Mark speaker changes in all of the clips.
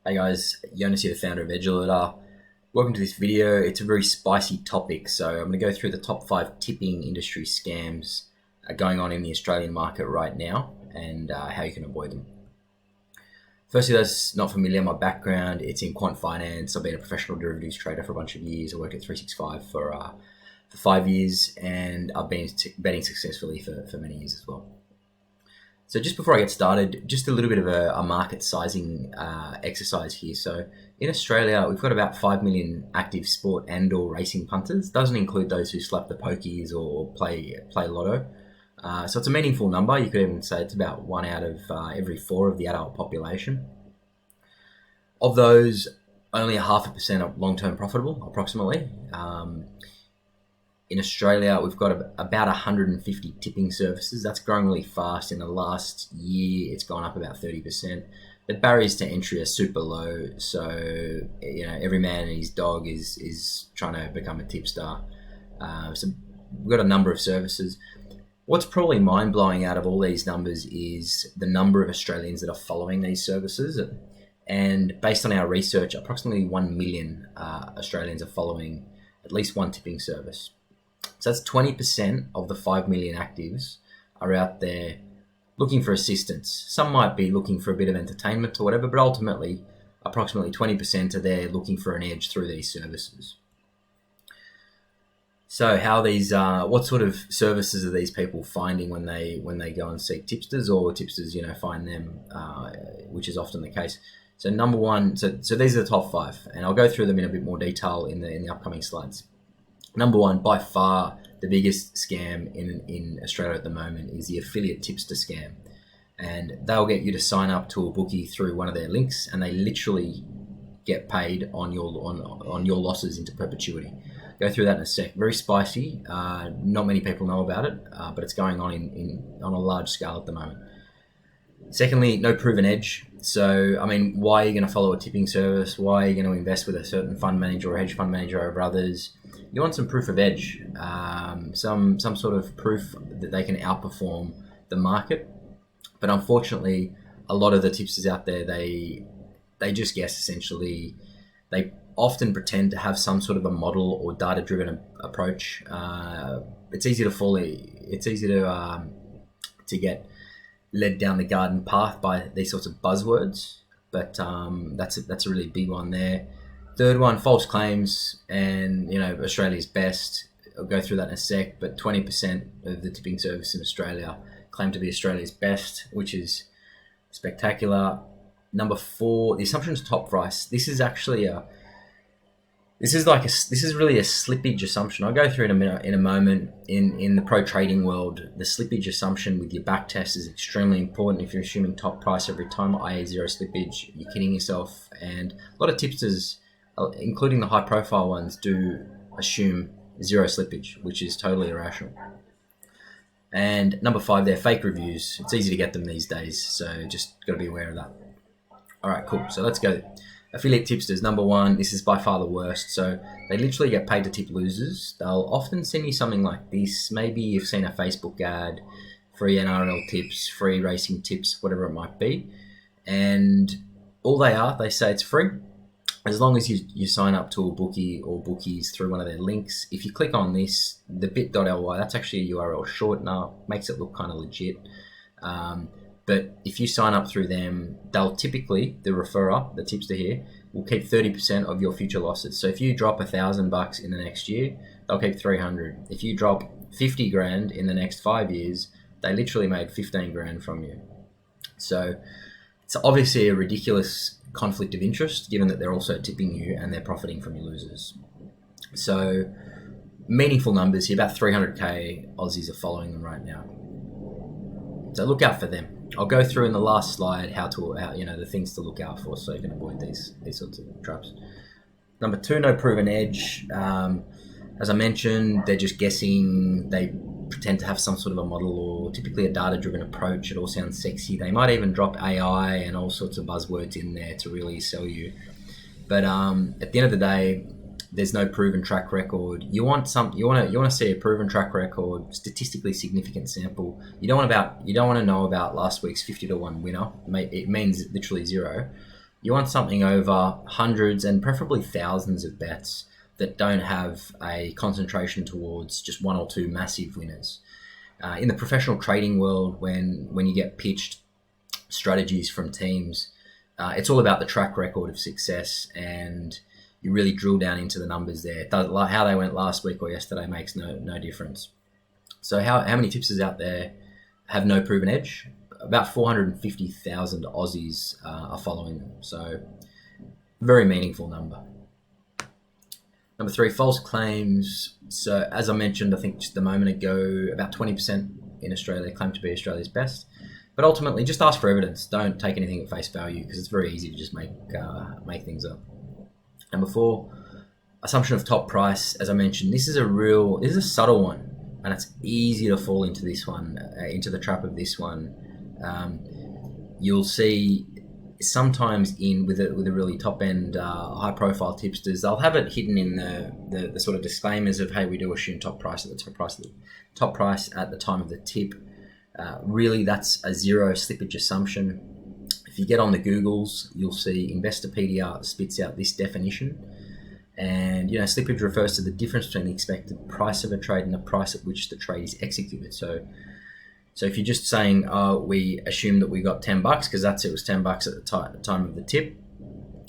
Speaker 1: Hey guys, Jonas here, the founder of Edge Alerter. Welcome to this video. It's a very spicy topic, so I'm going to go through the top 5 tipping industry scams going on in the Australian market right now and how you can avoid them. Firstly, those not familiar, my background, it's in quant finance. I've been a professional derivatives trader for a bunch of years. I worked at 365 for 5 years, and I've been betting successfully for many years as well. So just before I get started, just a little bit of a market sizing exercise here. So in Australia, we've got about 5 million active sport and or racing punters. Doesn't include those who slap the pokies or play lotto. So it's a meaningful number. You could even say it's about 1 out of every 4 of the adult population. Of those, only 0.5% are long-term profitable, approximately. In Australia, we've got about 150 tipping services. That's growing really fast. In the last year, it's gone up about 30%. The barriers to entry are super low. So, every man and his dog is trying to become a tipster. So we've got a number of services. What's probably mind-blowing out of all these numbers is the number of Australians that are following these services. And based on our research, approximately 1 million Australians are following at least one tipping service. So that's 20% of the 5 million actives are out there looking for assistance. Some might be looking for a bit of entertainment or whatever, but ultimately, approximately 20% are there looking for an edge through these services. So how these, what sort of services are these people finding when they go and seek tipsters, or tipsters, find them, which is often the case. So number one, so these are the top 5, and I'll go through them in a bit more detail in the upcoming slides. Number one, by far, the biggest scam in Australia at the moment is the affiliate tipster scam. And they'll get you to sign up to a bookie through one of their links, and they literally get paid on your losses into perpetuity. Go through that in a sec. Very spicy. Not many people know about it, but it's going on on a large scale at the moment. Secondly, no proven edge. So, why are you going to follow a tipping service? Why are you going to invest with a certain fund manager or hedge fund manager over others? You want some proof of edge, some sort of proof that they can outperform the market. But unfortunately, a lot of the tipsters out there, they just guess essentially. They often pretend to have some sort of a model or data-driven approach. It's easy to fall. It's easy to get led down the garden path by these sorts of buzzwords. But that's a really big one there. Third one, false claims, and Australia's best. I'll go through that in a sec, but 20% of the tipping service in Australia claim to be Australia's best, which is spectacular. Number 4, the assumption's top price. This is really a slippage assumption. I'll go through it in a moment. In the pro trading world, the slippage assumption with your back test is extremely important. If you're assuming top price every time, i.e. zero slippage, you're kidding yourself. And a lot of tipsters, including the high profile ones, do assume zero slippage, which is totally irrational. And number 5, they're fake reviews. It's easy to get them these days, so just got to be aware of that. All right, cool. So let's go. Affiliate tipsters, number 1, this is by far the worst. So they literally get paid to tip losers. They'll often send you something like this. Maybe you've seen a Facebook ad, free NRL tips, free racing tips, whatever it might be. And all they say it's free. As long as you sign up to a bookie or bookies through one of their links. If you click on this, the bit.ly, that's actually a URL shortener, makes it look kind of legit. But if you sign up through them, they'll typically, the referrer, the tipster here, will keep 30% of your future losses. So if you drop $1,000 in the next year, they'll keep 300. If you drop 50 grand in the next 5 years, they literally made 15 grand from you. So it's obviously a ridiculous conflict of interest, given that they're also tipping you and they're profiting from your losers. So meaningful numbers here, about 300k Aussies are following them right now. So look out for them. I'll go through in the last slide how the things to look out for, so you can avoid these sorts of traps. Number 2, no proven edge. As I mentioned, they're just guessing. They pretend to have some sort of a model or typically a data-driven approach. It all sounds sexy. They might even drop AI and all sorts of buzzwords in there to really sell you. But at the end of the day, there's no proven track record. You want to see a proven track record, statistically significant sample. You don't want to know about last week's 50-1 winner. It means literally zero. You want something over hundreds and preferably thousands of bets that don't have a concentration towards just one or two massive winners. In the professional trading world, when you get pitched strategies from teams, it's all about the track record of success, and you really drill down into the numbers there. How they went last week or yesterday makes no difference. So how many tipsters out there have no proven edge? About 450,000 Aussies are following them. So very meaningful number. Number 3, false claims. So as I mentioned, I think just a moment ago, about 20% in Australia claim to be Australia's best. But ultimately, just ask for evidence. Don't take anything at face value, because it's very easy to just make things up. Number 4, assumption of top price. As I mentioned, this is a subtle one, and it's easy to fall into this one, into the trap of this one. You'll see sometimes with a really top end, high profile tipsters, they'll have it hidden in the sort of disclaimers of, hey, we do assume top price at the time of the tip. Really, that's a zero slippage assumption. If you get on the Googles, you'll see Investopedia spits out this definition. And, slippage refers to the difference between the expected price of a trade and the price at which the trade is executed. So if you're just saying, we assume that we got $10 because it was $10 at the time of the tip,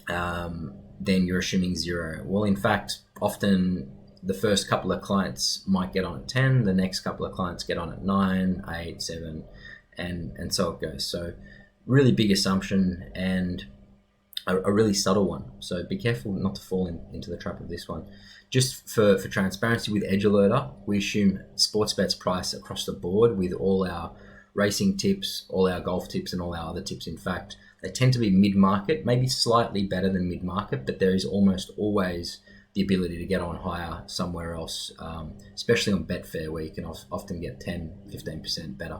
Speaker 1: then you're assuming zero. Well, in fact, often the first couple of clients might get on at 10, the next couple of clients get on at 9, 8, 7, and so it goes. So really big assumption, and a really subtle one. So be careful not to fall into the trap of this one. Just for transparency, with Edge Alerter, we assume Sportsbet's price across the board with all our racing tips, all our golf tips, and all our other tips. In fact, they tend to be mid-market, maybe slightly better than mid-market, but there is almost always the ability to get on higher somewhere else, especially on Betfair, where you can often get 10, 15% better.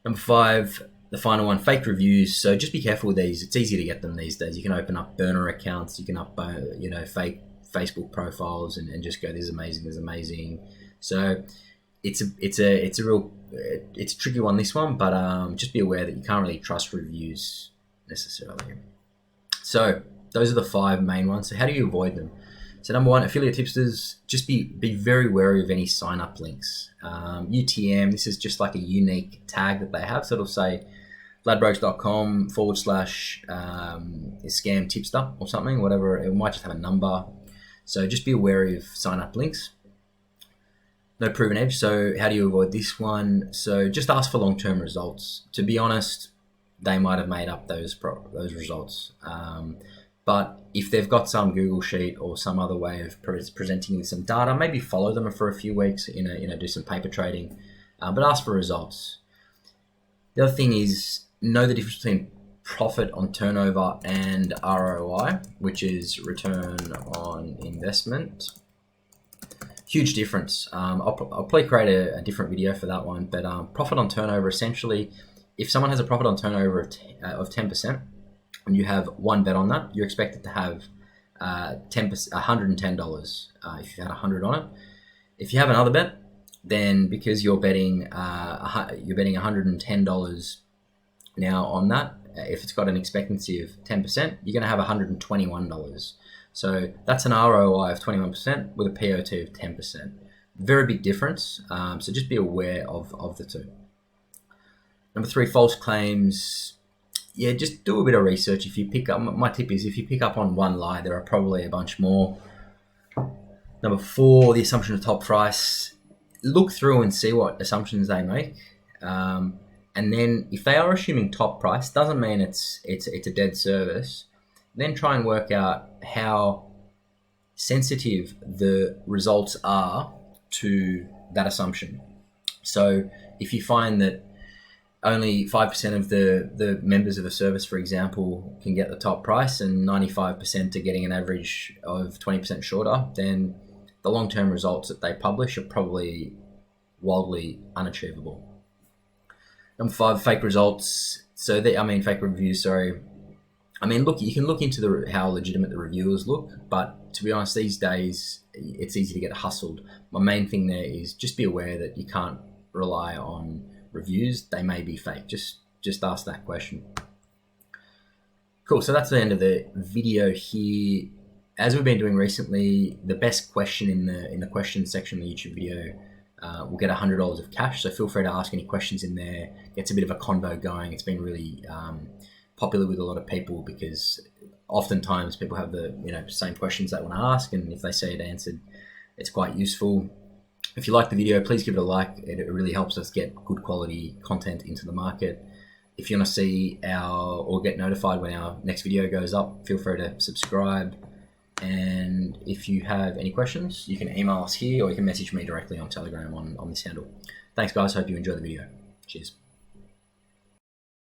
Speaker 1: Number 5, the final one, fake reviews. So just be careful with these. It's easy to get them these days. You can open up burner accounts, you can fake Facebook profiles and just go, this is amazing. So it's a tricky one, this one, but just be aware that you can't really trust reviews necessarily. So those are the 5 main ones. So how do you avoid them? So number 1, affiliate tipsters, just be very wary of any sign-up links. UTM, this is just like a unique tag that they have. So it'll say ladbrokes.com / scam tipster or something, whatever. It might just have a number. So just be wary of sign-up links. No proven edge. So how do you avoid this one? So just ask for long-term results. To be honest, they might have made up those results. But if they've got some Google sheet or some other way of presenting you some data, maybe follow them for a few weeks, do some paper trading, but ask for results. The other thing is, know the difference between profit on turnover and ROI, which is return on investment. Huge difference. I'll probably create a different video for that one, but profit on turnover, essentially, if someone has a profit on turnover of 10%, and you have one bet on that, you're expected to have $110 if you had 100 on it. If you have another bet, then because you're betting $110 now on that, if it's got an expectancy of 10%, you're going to have $121. So that's an ROI of 21% with a POT of 10%. Very big difference. So just be aware of the two. Number 3, false claims. Yeah, just do a bit of research. If you pick up, my tip is if you pick up on one lie, there are probably a bunch more. Number 4, the assumption of top price. Look through and see what assumptions they make. And then if they are assuming top price, doesn't mean it's a dead service. Then try and work out how sensitive the results are to that assumption. So if you find that only 5% of the members of a service, for example, can get the top price and 95% are getting an average of 20% shorter, then the long-term results that they publish are probably wildly unachievable. Number 5, fake results. Fake reviews, sorry. Look, you can look into how legitimate the reviewers look, but to be honest, these days, it's easy to get hustled. My main thing there is just be aware that you can't rely on reviews. They may be fake. Just ask that question. Cool. So that's the end of the video here. As we've been doing recently, the best question in the question section of the YouTube video will get $100 of cash. So feel free to ask any questions in there. Gets a bit of a convo going. It's been really popular with a lot of people because oftentimes people have the same questions they want to ask, and if they see it answered, it's quite useful. If you like the video, please give it a like. It really helps us get good quality content into the market. If you want to see or get notified when our next video goes up, feel free to subscribe. And if you have any questions, you can email us here or you can message me directly on Telegram on this handle. Thanks, guys. Hope you enjoy the video. Cheers.